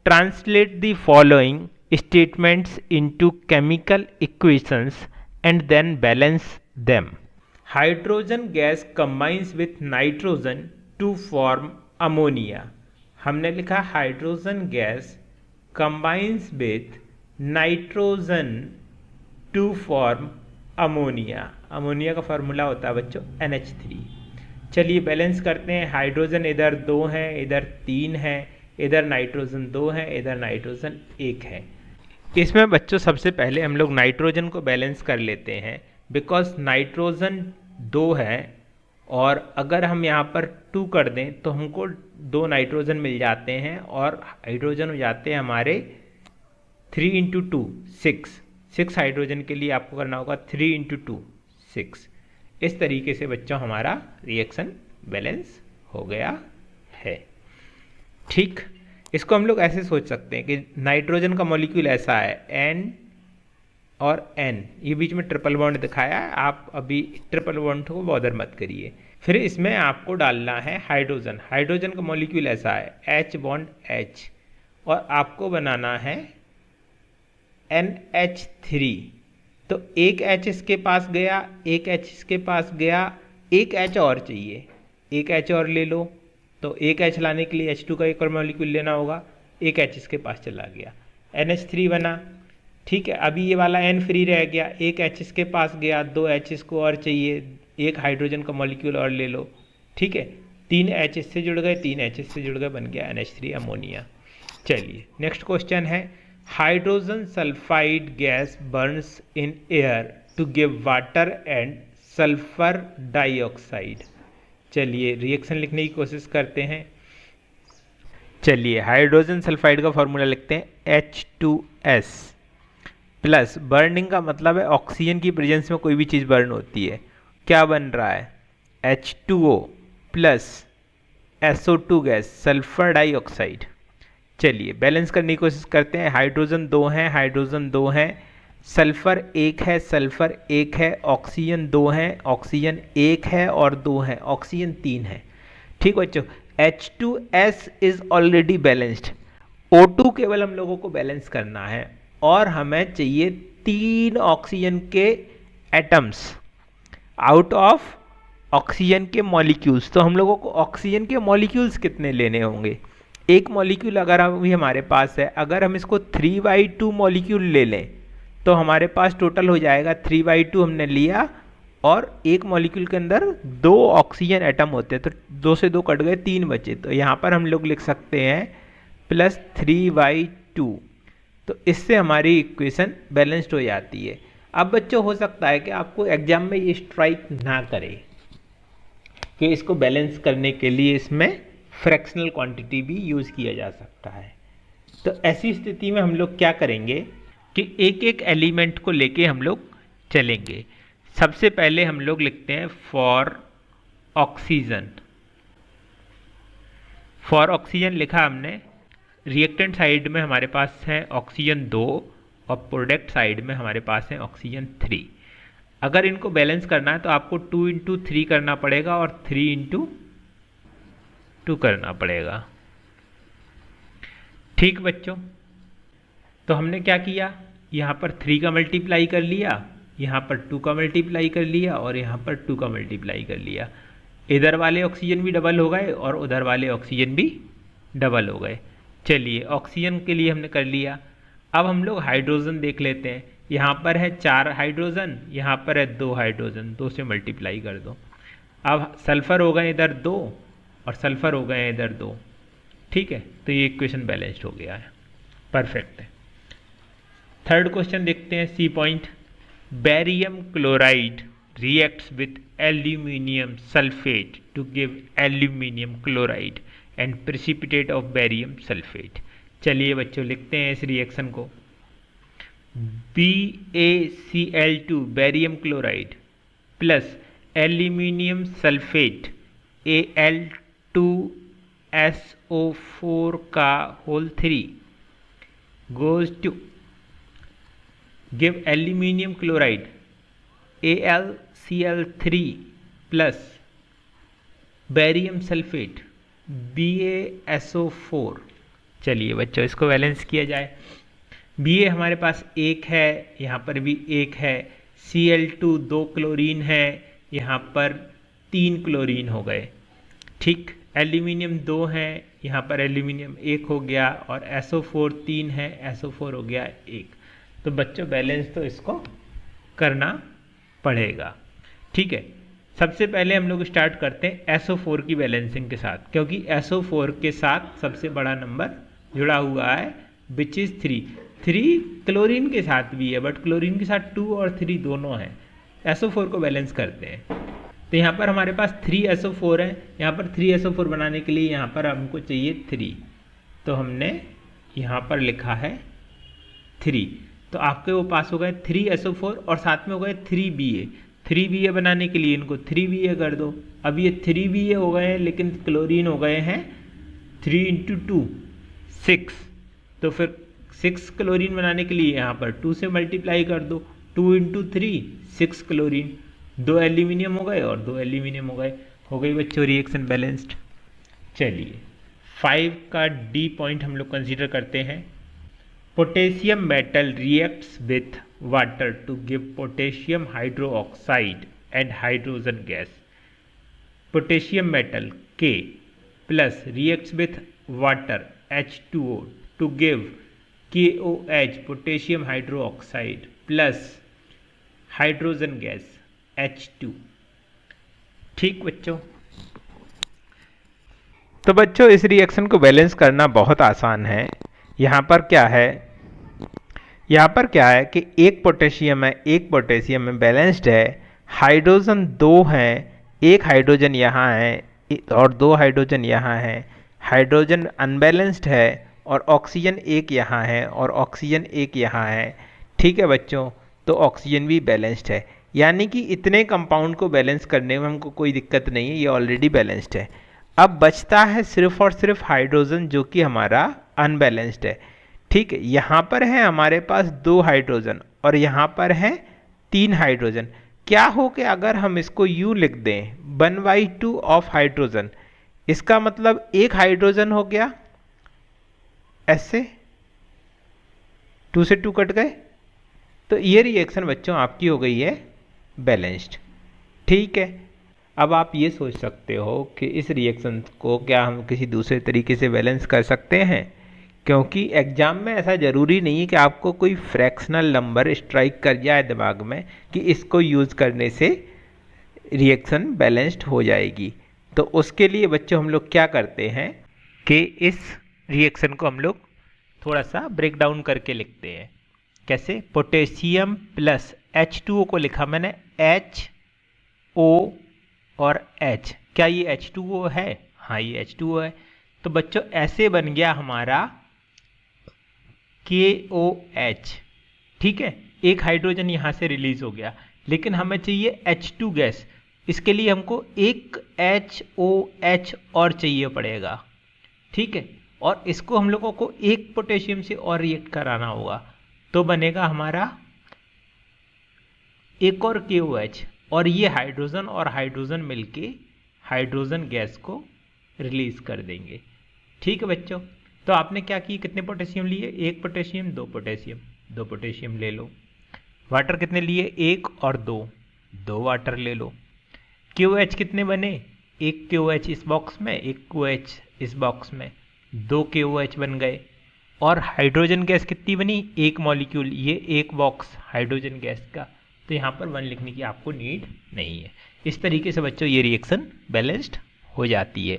translate the following statements into chemical equations and then balance them. Hydrogen gas combines with nitrogen to form ammonia. हमने लिखा hydrogen gas combines with nitrogen to form ammonia. Ammonia का formula होता है बच्चों NH3. चलिए balance करते हैं. Hydrogen इधर 2 है, इधर 3 है, इधर नाइट्रोजन 2 है, इधर नाइट्रोजन 1 है. इसमें बच्चों सबसे पहले हम लोग नाइट्रोजन को बैलेंस कर लेते हैं, बिकॉज नाइट्रोजन 2 है और अगर हम यहाँ पर 2 कर दें तो हमको 2 नाइट्रोजन मिल जाते हैं और हाइड्रोजन हो जाते हैं हमारे 3 इंटू 2 6 हाइड्रोजन के लिए आपको करना होगा 3 इंटू 2 6. इस तरीके से बच्चों हमारा रिएक्शन बैलेंस हो गया है. ठीक, इसको हम लोग ऐसे सोच सकते हैं कि नाइट्रोजन का मॉलिक्यूल ऐसा है N और N, ये बीच में ट्रिपल बॉन्ड दिखाया है. आप अभी ट्रिपल बॉन्ड को बॉदर मत करिए. फिर इसमें आपको डालना है हाइड्रोजन. हाइड्रोजन का मॉलिक्यूल ऐसा है H बॉन्ड H और आपको बनाना है NH3. तो एक H इसके पास गया, एक H इसके पास गया, एक H और चाहिए, एक H और ले लो. तो एक H लाने के लिए H2 का एक और मॉलिक्यूल लेना होगा. एक H इसके पास चला गया, NH3 बना. ठीक है, अभी ये वाला N फ्री रह गया, एक H इसके पास गया, 2 H इसको और चाहिए, एक हाइड्रोजन का मॉलिक्यूल और ले लो. ठीक है, 3 H इससे जुड़ गए, 3 H इससे जुड़ गए, बन गया NH3 अमोनिया. चलिए नेक्स्ट क्वेश्चन है, hydrogen sulphide gas burns in air to give water and sulphur dioxide. चलिए रिएक्शन लिखने की कोशिश करते हैं. चलिए हाइड्रोजन सल्फाइड का फॉर्मूला लिखते हैं H2S प्लस, बर्निंग का मतलब है ऑक्सीजन की प्रेजेंस में कोई भी चीज़ बर्न होती है. क्या बन रहा है H2O plus SO2 gas sulphur dioxide. चलिए बैलेंस करने की कोशिश करते हैं. हाइड्रोजन 2 है, हाइड्रोजन 2 है, सल्फर 1 है, सल्फर 1 है, ऑक्सीजन 2 है, ऑक्सीजन 1 है और 2 है, ऑक्सीजन 3 है. ठीक बच्चों, H2S is already balanced. O2 केवल हम लोगों को बैलेंस करना है और हमें चाहिए 3 ऑक्सीजन के एटम्स आउट ऑफ ऑक्सीजन के मॉलिक्यूल्स. तो हम लोगों को ऑक्सीजन के मॉलिक्यूल्स कितने लेने होंगे? एक मॉलिक्यूल अगर अभी हमारे पास है, अगर हम इसको 3/2 मॉलिक्यूल ले लें तो हमारे पास टोटल हो जाएगा 3/2 हमने लिया और एक मॉलिक्यूल के अंदर 2 ऑक्सीजन एटम होते हैं, तो 2 से 2 कट गए, 3 बचे. तो यहाँ पर हम लोग लिख सकते हैं +3/2. तो इससे हमारी इक्वेशन बैलेंस्ड हो जाती है. अब बच्चों हो सकता है कि आपको एग्जाम में ये स्ट्राइक ना करे कि इसको बैलेंस करने के लिए इसमें फ्रैक्शनल क्वांटिटी भी यूज़ किया जा सकता है. तो ऐसी स्थिति में हम लोग क्या करेंगे कि एक एक एलिमेंट को लेके हम लोग चलेंगे. सबसे पहले हम लोग लिखते हैं फॉर ऑक्सीजन. फॉर ऑक्सीजन लिखा हमने. रिएक्टेंट साइड में हमारे पास है ऑक्सीजन 2 और प्रोडक्ट साइड में हमारे पास है ऑक्सीजन 3. अगर इनको बैलेंस करना है तो आपको 2 इंटू 3 करना पड़ेगा और 3 इंटू 2 करना पड़ेगा. ठीक बच्चों, तो हमने क्या किया, यहाँ पर 3 का मल्टीप्लाई कर लिया, यहाँ पर 2 का मल्टीप्लाई कर लिया और यहाँ पर 2 का मल्टीप्लाई कर लिया. इधर वाले ऑक्सीजन भी डबल हो गए और उधर वाले ऑक्सीजन भी डबल हो गए. चलिए ऑक्सीजन के लिए हमने कर लिया. अब हम लोग हाइड्रोजन देख लेते हैं. यहाँ पर है 4 हाइड्रोजन, यहाँ पर है 2 हाइड्रोजन, 2 से मल्टीप्लाई कर दो. अब सल्फर हो गए इधर 2 और सल्फर हो गए इधर 2. ठीक है, तो ये इक्वेशन बैलेंस्ड हो गया है, परफेक्ट है. थर्ड क्वेश्चन देखते हैं, C point. Barium chloride reacts with aluminium sulphate to give aluminium chloride and precipitate of barium sulphate. चलिए बच्चों लिखते हैं इस रिएक्शन को. BaCl2 barium chloride plus aluminium sulphate Al2SO4 का whole 3 goes to give aluminium chloride AlCl3 plus barium sulfate BaSO4 चलिए बच्चों इसको बैलेंस किया जाए। बी ए हमारे पास एक है, यहाँ पर भी एक है। Cl2 2 क्लोरीन है, यहाँ पर 3 क्लोरीन हो गए। ठीक, एल्यूमिनियम 2 है, यहाँ पर एल्यूमिनियम 1 हो गया, और SO4 3 है, SO4 हो गया 1। तो बच्चों बैलेंस तो इसको करना पड़ेगा। ठीक है, सबसे पहले हम लोग स्टार्ट करते हैं SO4 की बैलेंसिंग के साथ, क्योंकि SO4 के साथ सबसे बड़ा नंबर जुड़ा हुआ है विच इज़ 3। 3 क्लोरीन के साथ भी है, बट क्लोरीन के साथ 2 और 3 दोनों हैं। SO4 को बैलेंस करते हैं, तो यहाँ पर हमारे पास 3 SO4 है। यहाँ पर 3 SO4 बनाने के लिए यहाँ पर हमको चाहिए 3, तो हमने यहाँ पर लिखा है 3। तो आपके वो पास हो गए 3 SO4 और साथ में हो गए 3 BA। 3 BA बनाने के लिए इनको 3 BA कर दो। अब ये 3 BA हो गए हैं, लेकिन क्लोरीन हो गए हैं 3 × 2 6। तो फिर 6 क्लोरीन बनाने के लिए यहाँ पर 2 से मल्टीप्लाई कर दो। 2 × 3 6 क्लोरीन। 2 एल्यूमिनियम हो गए और 2 एल्यूमिनियम हो गई बच्चों रिएक्शन बैलेंस्ड। चलिए 5 का डी पॉइंट हम लोग कंसीडर करते हैं। Potassium metal reacts with water to give potassium hydroxide and hydrogen gas. Potassium metal K plus reacts with water H2O to give KOH potassium hydroxide plus hydrogen gas H2। ठीक बच्चों, तो बच्चों इस reaction को balance करना बहुत आसान है। यहाँ पर क्या है कि एक पोटेशियम में बैलेंस्ड है, हाइड्रोजन 2 हैं, एक हाइड्रोजन यहाँ है और 2 हाइड्रोजन यहाँ है, हाइड्रोजन अनबैलेंस्ड है, और ऑक्सीजन एक यहाँ है और ऑक्सीजन एक यहाँ है। ठीक है बच्चों, तो ऑक्सीजन भी बैलेंस्ड है, यानी कि इतने कंपाउंड को बैलेंस करने में हमको कोई दिक्कत नहीं है, ये ऑलरेडी बैलेंस्ड है। अब बचता है सिर्फ और सिर्फ हाइड्रोजन, जो कि हमारा अनबैलेंस्ड है। ठीक है, यहाँ पर है हमारे पास 2 हाइड्रोजन और यहाँ पर है 3 हाइड्रोजन। क्या हो कि अगर हम इसको यूँ लिख दें 1/2 ऑफ हाइड्रोजन, इसका मतलब एक हाइड्रोजन हो गया, ऐसे 2 से 2 कट गए, तो ये रिएक्शन बच्चों आपकी हो गई है बैलेंस्ड। ठीक है, अब आप ये सोच सकते हो कि इस रिएक्शन को क्या हम किसी दूसरे तरीके से बैलेंस कर सकते हैं, क्योंकि एग्जाम में ऐसा ज़रूरी नहीं है कि आपको कोई फ्रैक्शनल नंबर स्ट्राइक कर जाए दिमाग में कि इसको यूज़ करने से रिएक्शन बैलेंस्ड हो जाएगी। तो उसके लिए बच्चों हम लोग क्या करते हैं कि इस रिएक्शन को हम लोग थोड़ा सा ब्रेक डाउन करके लिखते हैं। कैसे? पोटेशियम प्लस H2O को लिखा मैंने HO और H। क्या ये H2O है? हाँ ये H2O है। तो बच्चों ऐसे बन गया हमारा KOH। ठीक है, एक हाइड्रोजन यहाँ से रिलीज हो गया, लेकिन हमें चाहिए H2 गैस। इसके लिए हमको एक HOH और चाहिए पड़ेगा। ठीक है, और इसको हम लोगों को एक पोटेशियम से और रिएक्ट कराना होगा, तो बनेगा हमारा एक और KOH, और ये हाइड्रोजन और हाइड्रोजन मिलके हाइड्रोजन गैस को रिलीज कर देंगे। ठीक है बच्चों, तो आपने क्या किए, कितने पोटेशियम लिए? एक पोटेशियम, दो पोटेशियम ले लो। वाटर कितने लिए? एक और दो वाटर ले लो। KOH कितने बने? एक KOH इस बॉक्स में, एक KOH इस बॉक्स में, 2 KOH बन गए। और हाइड्रोजन गैस कितनी बनी? एक मॉलिक्यूल, ये एक बॉक्स हाइड्रोजन गैस का, तो यहाँ पर 1 लिखने की आपको नीड नहीं है। इस तरीके से बच्चों ये रिएक्शन बैलेंस्ड हो जाती है।